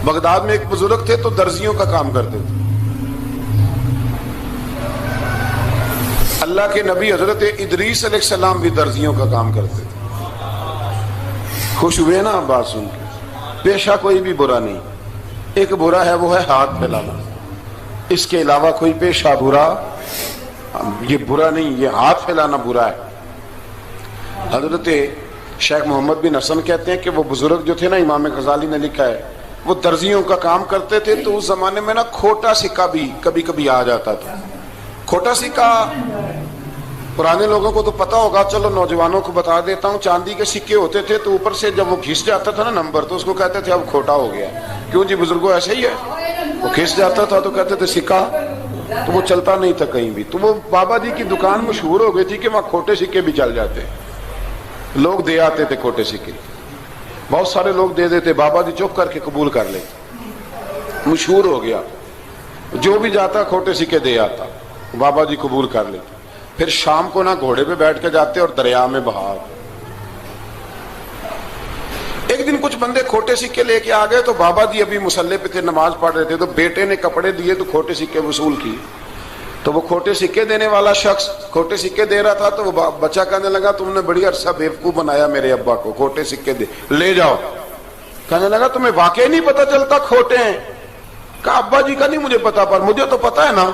Baghdad میں ایک بزرگ تھے تو درزیوں کا کام کرتے تھے. اللہ کے نبی حضرت ادریس علیہ السلام بھی درزیوں کا کام کرتے تھے. خوش ہوئے نا بات سن کے؟ پیشہ کوئی بھی برا نہیں، ایک برا ہے وہ ہے ہاتھ پھیلانا، اس کے علاوہ کوئی پیشہ برا یہ برا نہیں، یہ ہاتھ پھیلانا برا ہے. حضرت شیخ محمد بن حسن کہتے ہیں کہ وہ بزرگ جو تھے نا، امام غزالی نے لکھا ہے، وہ درزیوں کا کام کرتے تھے تو اس زمانے میں نا کھوٹا سکہ بھی کبھی کبھی آ جاتا تھا. کھوٹا سکہ پرانے لوگوں کو تو پتا ہوگا، چلو نوجوانوں کو بتا دیتا ہوں. چاندی کے سکے ہوتے تھے تو اوپر سے جب وہ گھس جاتا تھا نا نمبر، تو اس کو کہتے تھے اب کھوٹا ہو گیا. کیوں جی بزرگوں ایسے ہی ہے، وہ گھس جاتا تھا تو کہتے تھے سکہ، تو وہ چلتا نہیں تھا کہیں بھی. تو وہ بابا جی کی دکان مشہور ہو گئی تھی کہ وہاں کھوٹے سکے بھی چل جاتے، لوگ دے آتے تھے کھوٹے سکے، بہت سارے لوگ دے دیتے، بابا جی چپ کر کے قبول کر لیتے. مشہور ہو گیا، جو بھی جاتا کھوٹے سکے دے آتا، بابا جی قبول کر لیتے. پھر شام کو نا گھوڑے پہ بیٹھ کے جاتے اور دریا میں بہا. ایک دن کچھ بندے کھوٹے سکے لے کے آ گئے تو بابا جی ابھی مصلے پہ تھے، نماز پڑھ رہے تھے، تو بیٹے نے کپڑے دیے تو کھوٹے سکے وصول کیے. تو وہ کھوٹے سکے دینے والا شخص کھوٹے سکے دے رہا تھا تو وہ بچہ کہنے لگا تم نے بڑی عرصہ بیوقوف بنایا میرے ابا کو، کھوٹے سکے دے لے جاؤ. کہنے لگا تمہیں واقعی نہیں پتا چلتا کھوٹے ہیں؟ کہا ابا جی کا نہیں مجھے پتا، پر مجھے تو پتا ہے نا،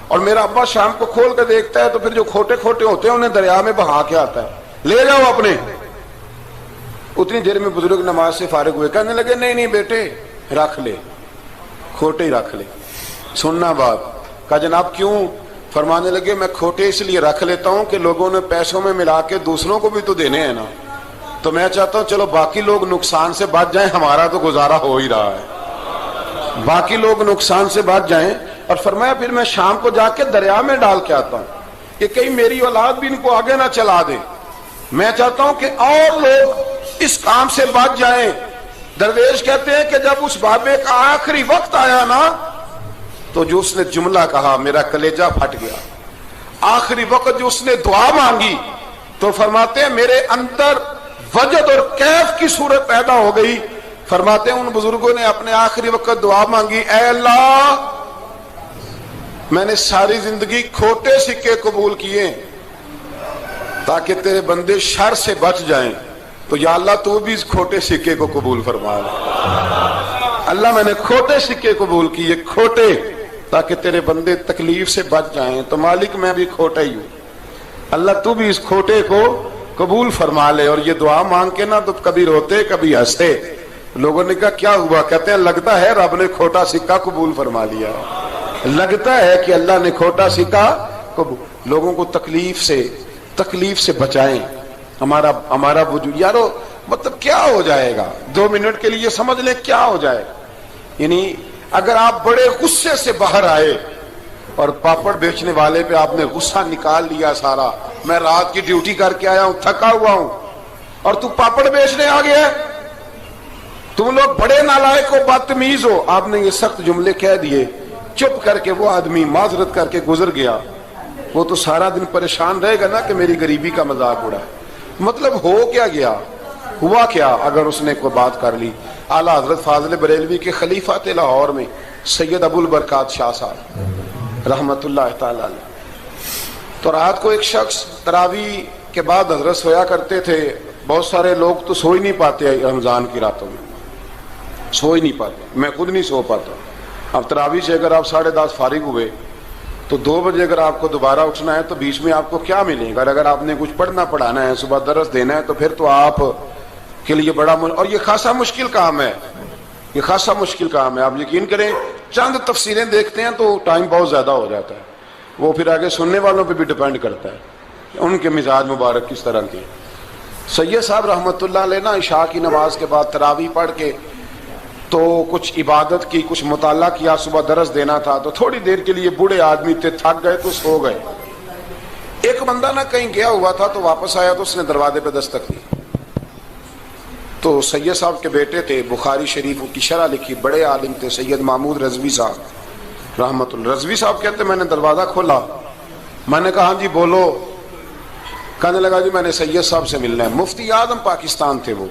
اور میرا ابا شام کو کھول کے دیکھتا ہے تو پھر جو کھوٹے کھوٹے ہوتے ہیں انہیں دریا میں بہا کے آتا ہے، لے جاؤ اپنے. اتنی دیر میں بزرگ نماز سے فارغ ہوئے، کہنے لگے نہیں نہیں بیٹے رکھ لے، کھوٹے ہی رکھ لے. سننا بات. کہا جناب کیوں؟ فرمانے لگے میں کھوٹے اس لیے رکھ لیتا ہوں کہ لوگوں نے پیسوں میں ملا کے دوسروں کو بھی تو دینے ہیں نا، تو میں چاہتا ہوں چلو باقی لوگ نقصان سے بچ جائیں، ہمارا تو گزارا ہو ہی رہا ہے، باقی لوگ نقصان سے بچ جائیں. اور فرمایا پھر میں شام کو جا کے دریا میں ڈال کے آتا ہوں کہ کہیں میری اولاد بھی ان کو آگے نہ چلا دے. میں چاہتا ہوں کہ اور لوگ اس کام سے بچ جائیں. درویش کہتے ہیں کہ جب اس بابے کا آخری وقت آیا نا تو جو اس نے جملہ کہا میرا کلیجہ پھٹ گیا. آخری وقت جو اس نے دعا مانگی تو فرماتے ہیں میرے اندر وجد اور کیف کی صورت پیدا ہو گئی. فرماتے ہیں ان بزرگوں نے اپنے آخری وقت دعا مانگی، اے اللہ میں نے ساری زندگی کھوٹے سکے قبول کیے تاکہ تیرے بندے شر سے بچ جائیں، تو یا اللہ تو بھی اس کھوٹے سکے کو قبول فرما لے. اللہ میں نے کھوٹے سکے قبول کیے، کھوٹے، تاکہ تیرے بندے تکلیف سے بچ جائیں، تو مالک میں بھی کھوٹا ہی ہوں، اللہ تو بھی اس کھوٹے کو قبول فرما لے. اور یہ دعا مانگ کے نا تو کبھی روتے کبھی ہنستے. لوگوں نے کہا کیا ہوا؟ کہتے ہیں لگتا ہے رب نے کھوٹا سکہ قبول فرما لیا، لگتا ہے کہ اللہ نے کھوٹا سکہ قبول. لوگوں کو تکلیف سے بچائیں. ہمارا وجود یارو مطلب کیا ہو جائے گا 2 منٹ کے لیے سمجھ لیں کیا ہو جائے. یعنی اگر آپ بڑے غصے سے باہر آئے اور پاپڑ بیچنے والے پہ آپ نے غصہ نکال لیا سارا، میں رات کی ڈیوٹی کر کے آیا ہوں تھکا ہوا ہوں اور تو پاپڑ بیچنے آ گیا، تم لوگ بڑے نالائق ہو بدتمیز ہو، آپ نے یہ سخت جملے کہہ دیے، چپ کر کے وہ آدمی معذرت کر کے گزر گیا، وہ تو سارا دن پریشان رہے گا نا کہ میری غریبی کا مذاق اڑا. مطلب ہو کیا گیا، ہوا کیا اگر اس نے کوئی بات کر لی. اعلیٰ حضرت فاضل بریلوی کے خلیفہ تھے لاہور میں سید ابو البرکات شاہ صاحب رحمت اللہ تعالی علیہ. تو رات کو ایک شخص تراویح کے بعد حضرت سویا کرتے تھے. بہت سارے لوگ تو سو ہی نہیں پاتے رمضان کی راتوں میں، سو ہی نہیں پاتے، میں خود نہیں سو پاتا. اب تراویح سے اگر آپ 10:30 فارغ ہوئے تو 2 بجے اگر آپ کو دوبارہ اٹھنا ہے تو بیچ میں آپ کو کیا ملے گا؟ اگر آپ نے کچھ پڑھنا پڑھانا ہے، صبح درس دینا ہے، تو پھر تو آپ کے لیے بڑا اور یہ خاصا مشکل کام ہے، یہ خاصا مشکل کام ہے. آپ یقین کریں چند تفسیریں دیکھتے ہیں تو ٹائم بہت زیادہ ہو جاتا ہے. وہ پھر آگے سننے والوں پہ بھی ڈیپینڈ کرتا ہے ان کے مزاج مبارک کس طرح کے. سید صاحب رحمۃ اللہ علیہ نا عشاء کی نماز کے بعد تراویح پڑھ کے تو کچھ عبادت کی، کچھ مطالعہ کیا، صبح درس دینا تھا، تو تھوڑی دیر کے لیے بوڑھے آدمی تھے، تھک گئے تو سو گئے. ایک بندہ نہ کہیں گیا ہوا تھا تو واپس آیا تو اس نے دروازے پہ دستک دی. تو سید صاحب کے بیٹے تھے، بخاری شریف کی شرح لکھی، بڑے عالم تھے، سید محمود رضوی صاحب رحمت اللہ. رضوی صاحب کہتے میں نے دروازہ کھولا، میں نے کہا ہاں جی بولو. کہنے لگا جی میں نے سید صاحب سے ملنا ہے. مفتی اعظم پاکستان تھے وہ،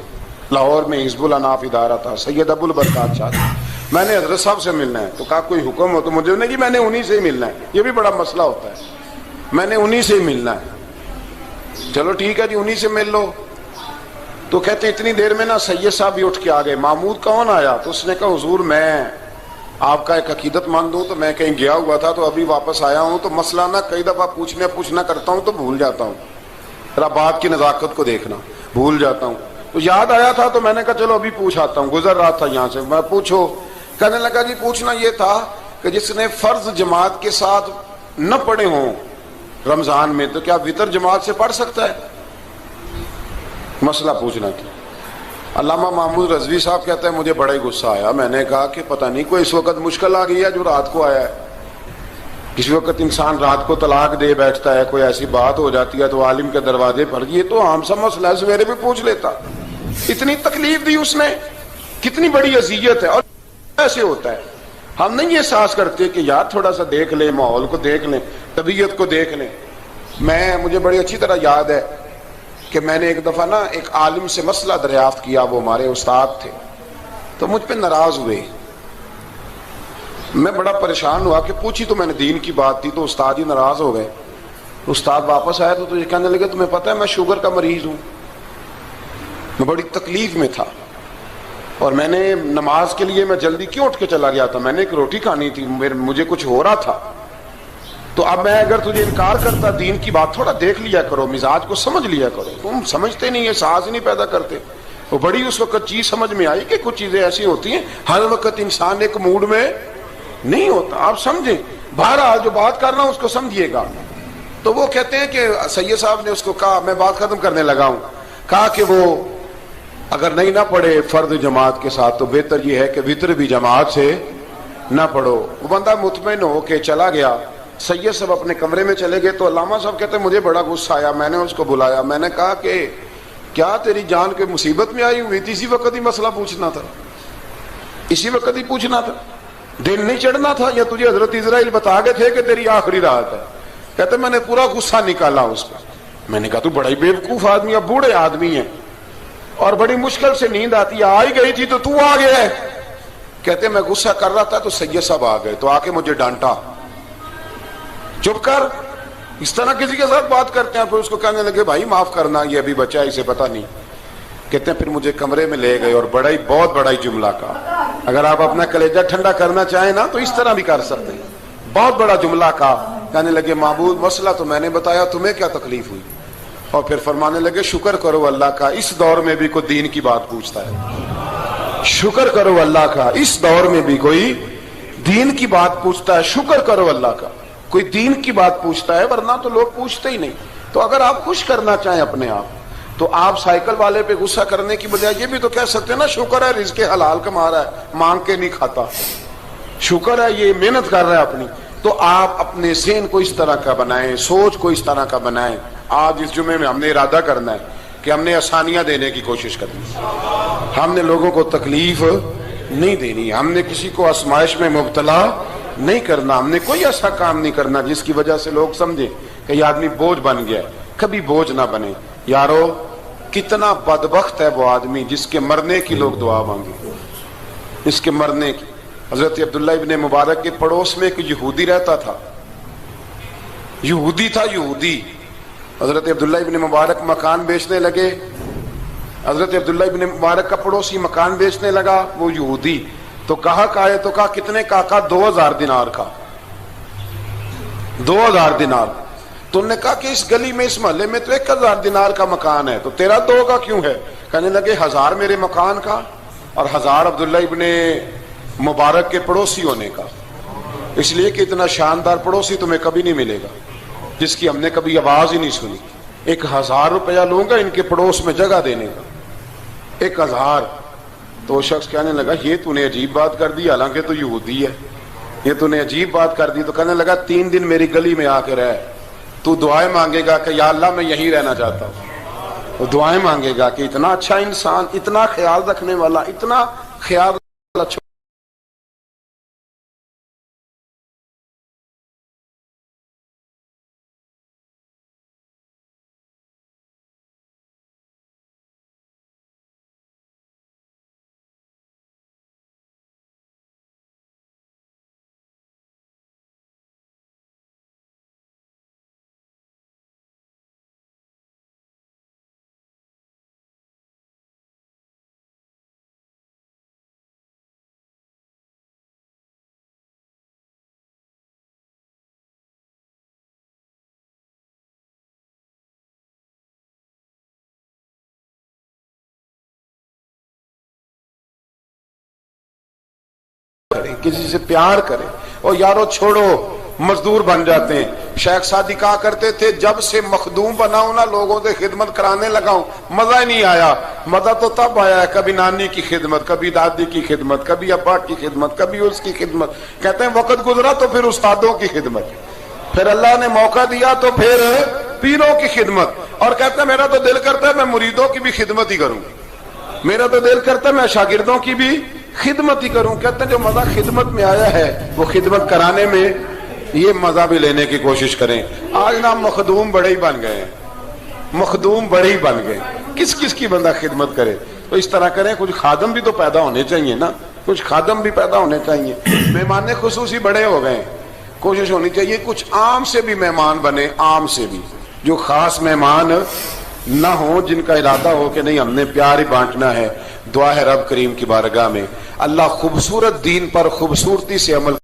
لاہور میں حزب الاناف ادارہ تھا، سید ابو البرکات شاہ. میں نے حضرت صاحب سے ملنا ہے، تو کہا کوئی حکم ہو تو مجھے نہیں کہ میں نے انہی سے ہی ملنا ہے، یہ بھی بڑا مسئلہ ہوتا ہے، میں نے انہی سے ہی ملنا ہے۔ چلو ٹھیک ہے جی، انہی سے مل لو۔ تو کہتے ہیں اتنی دیر میں نا سید صاحب بھی اٹھ کے آ گئے، محمود کون آیا؟ تو اس نے کہا حضور میں آپ کا ایک عقیدت مند ہوں، تو میں کہیں گیا ہوا تھا تو ابھی واپس آیا ہوں، تو مسئلہ نا کئی دفعہ پوچھنا کرتا ہوں تو بھول جاتا ہوں، ذرا بات کی نزاکت کو دیکھنا، بھول جاتا ہوں، تو یاد آیا تھا تو میں نے کہا چلو ابھی پوچھ آتا ہوں، گزر رہا تھا یہاں سے، میں پوچھو۔ کہنے لگا جی پوچھنا یہ تھا کہ جس نے فرض جماعت کے ساتھ نہ پڑھے ہوں رمضان میں، تو کیا وتر جماعت سے پڑھ سکتا ہے؟ مسئلہ پوچھنا تھا۔ علامہ محمود رضوی صاحب کہتا ہے مجھے بڑا ہی غصہ آیا، میں نے کہا کہ پتہ نہیں کوئی اس وقت مشکل آ گئی ہے جو رات کو آیا ہے، کسی وقت انسان رات کو طلاق دے بیٹھتا ہے، کوئی ایسی بات ہو جاتی ہے تو عالم کے دروازے پر، یہ تو عام سا مسئلہ ہے، سویرے بھی پوچھ لیتا۔ اتنی تکلیف دی اس نے، کتنی بڑی اذیت ہے، اور ایسے ہوتا ہے، ہم نہیں احساس کرتے کہ یار تھوڑا سا دیکھ لیں، ماحول کو دیکھ لیں، طبیعت کو دیکھ لیں۔ مجھے بڑی اچھی طرح یاد ہے کہ میں نے ایک دفعہ نا ایک عالم سے مسئلہ دریافت کیا، وہ ہمارے استاد تھے، تو مجھ پہ ناراض ہوئے، میں بڑا پریشان ہوا کہ پوچھی تو میں نے دین کی بات تھی، تو استاد ہی ناراض ہو گئے۔ استاد واپس آیا تو یہ کہنے لگے تمہیں پتہ ہے میں شوگر کا مریض ہوں، میں بڑی تکلیف میں تھا، اور میں نے نماز کے لیے میں جلدی کیوں اٹھ کے چلا گیا تھا، میں نے ایک روٹی کھانی تھی، مجھے کچھ ہو رہا تھا، تو اب میں اگر تجھے انکار کرتا، دین کی بات تھوڑا دیکھ لیا کرو، مزاج کو سمجھ لیا کرو، تم سمجھتے نہیں، احساس نہیں پیدا کرتے۔ وہ بڑی اس وقت چیز سمجھ میں آئی کہ کچھ چیزیں ایسی ہوتی ہیں ہر وقت انسان ایک موڈ میں نہیں ہوتا، آپ سمجھیں، بہرحال جو بات کر رہا ہوں اس کو سمجھیے گا۔ تو وہ کہتے ہیں کہ سید صاحب نے اس کو کہا، میں بات ختم کرنے لگا ہوں، کہا کہ وہ اگر نہیں نہ پڑھے فرد جماعت کے ساتھ تو بہتر یہ ہے کہ وتر بھی جماعت سے نہ پڑھو۔ وہ بندہ مطمئن ہو کے چلا گیا، سید صاحب اپنے کمرے میں چلے گئے، تو علامہ صاحب کہتے ہیں مجھے بڑا غصہ آیا، میں نے اس کو بلایا، میں نے کہا کہ کیا تیری جان کے مصیبت میں آئی ہوئی تھی؟ اسی وقت ہی مسئلہ پوچھنا تھا، اسی وقت ہی پوچھنا تھا، دن نہیں چڑھنا تھا، یا تجھے حضرت اسرائیل بتا گئے تھے کہ تیری آخری رات ہے؟ کہتے میں نے پورا غصہ نکالا اس پر، میں نے کہا تو بڑا ہی بیوقوف آدمی ہے، بوڑھے آدمی ہیں، اور بڑی مشکل سے نیند آتی ہے، آ ہی گئی تھی تو آ گیا ہے۔ کہتے میں غصہ کر رہا تھا تو سید صاحب آ گئے، تو آ کے مجھے ڈانٹا، چپ کر، اس طرح کسی کے ساتھ بات کرتے ہیں؟ پھر اس کو کہنے لگے بھائی معاف کرنا، یہ ابھی بچہ ہے، اسے پتہ نہیں۔ کہتے ہیں پھر مجھے کمرے میں لے گئے اور بہت بڑا ہی جملہ کہا، اگر آپ اپنا کلیجہ ٹھنڈا کرنا چاہیں نا تو اس طرح بھی کر سکتے ہیں، بہت بڑا جملہ کہا، کہنے لگے معبود مسئلہ تو میں نے بتایا، تمہیں کیا تکلیف ہوئی؟ اور پھر فرمانے لگے شکر کرو اللہ کا، اس دور میں بھی کوئی دین کی بات پوچھتا ہے، شکر کرو اللہ کا، اس دور میں بھی کوئی دین کی بات پوچھتا ہے، شکر کرو اللہ کا کوئی دین کی بات پوچھتا ہے، ورنہ تو لوگ پوچھتے ہی نہیں۔ تو اگر آپ خوش کرنا چاہیں اپنے آپ تو آپ سائیکل والے پہ غصہ کرنے کی بجائے یہ بھی تو کہہ سکتے ہیں نا شکر ہے رزق حلال کما رہا ہے، مانگ کے نہیں کھاتا، شکر ہے یہ محنت کر رہا ہے اپنی۔ تو آپ اپنے ذہن کو اس طرح کا بنائیں، سوچ کو اس طرح کا بنائیں۔ آج اس جمعے میں ہم نے ارادہ کرنا ہے کہ ہم نے آسانیاں دینے کی کوشش کرنی، ہم نے لوگوں کو تکلیف نہیں دینی، ہم نے کسی کو آزمائش میں مبتلا نہیں کرنا، ہم نے کوئی ایسا کام نہیں کرنا جس کی وجہ سے لوگ سمجھیں کہ یہ آدمی بوجھ بن گیا ہے، کبھی بوجھ نہ بنے۔ یارو کتنا بدبخت ہے وہ آدمی جس کے مرنے کی لوگ دعا مانگے، جس کے مرنے کی۔ حضرت عبداللہ ابن مبارک کے پڑوس میں ایک یہودی رہتا تھا، یہودی تھا، یہودی۔ حضرت عبداللہ ابن مبارک مکان بیچنے لگے، حضرت عبداللہ ابن مبارک کا پڑوسی مکان بیچنے لگا، وہ یہودی، تو کہا تو کہا کتنے کا؟ 2000 دینار کا، 2000 دینار۔ تو انہوں نے کہا کہ اس گلی میں اس محلے میں تو 1000 دینار کا مکان ہے، تو تیرا 2 کا کیوں ہے؟ کہنے لگے 1000 میرے مکان کا اور 1000 عبداللہ ابن مبارک کے پڑوسی ہونے کا، اس لیے کہ اتنا شاندار پڑوسی تمہیں کبھی نہیں ملے گا جس کی ہم نے کبھی آواز ہی نہیں سنی۔ 1000 روپیہ لوں گا ان کے پڑوس میں جگہ دینے کا، 1000۔ تو وہ شخص کہنے لگا یہ تو نے عجیب بات کر دی، حالانکہ تو یہودی ہے، یہ تو نے عجیب بات کر دی۔ تو کہنے لگا 3 دن میری گلی میں آ کے رہ، تو دعائیں مانگے گا کہ یا اللہ میں یہیں رہنا چاہتا ہوں، تو دعائیں مانگے گا کہ اتنا اچھا انسان، اتنا خیال رکھنے والا، اتنا خیال والا کریں، کسی سے پیار کریں، اور یارو چھوڑو مزدور بن جاتے ہیں۔ شیخ سعدی کہا کرتے تھے جب سے مخدوم بناؤں نا، لوگوں سے خدمت کرانے لگاؤں، مزہ ہی نہیں آیا۔ مزہ تو تب آیا ہے کبھی نانی کی خدمت، کبھی دادی کی خدمت، کبھی ابا کی خدمت، کبھی اس کی خدمت۔ کہتے ہیں وقت گزرا تو پھر استادوں کی خدمت، پھر اللہ نے موقع دیا تو پھر پیروں کی خدمت، اور کہتے ہیں میرا تو دل کرتا ہے میں مریدوں کی بھی خدمت ہی کروں، میرا تو دل کرتا ہے میں شاگردوں کی بھی خدمت ہی کروں۔ کہتے ہیں جو مزہ خدمت میں آیا ہے وہ خدمت کرانے میں یہ مزہ بھی لینے کی کوشش کریں۔ آج نا مخدوم بڑے ہی بن گئے ہیں، مخدوم بڑے ہی بن گئے، کس کس کی بندہ خدمت کرے؟ تو اس طرح کریں، کچھ خادم بھی تو پیدا ہونے چاہیے نا، کچھ خادم بھی پیدا ہونے چاہیے۔ مہمان خصوصی بڑے ہو گئے، کوشش ہونی چاہیے کچھ عام سے بھی مہمان بنے، عام سے بھی، جو خاص مہمان نہ ہو، جن کا ارادہ ہو کہ نہیں ہم نے پیار ہی بانٹنا ہے۔ دعا ہے رب کریم کی بارگاہ میں اللہ خوبصورت دین پر خوبصورتی سے عمل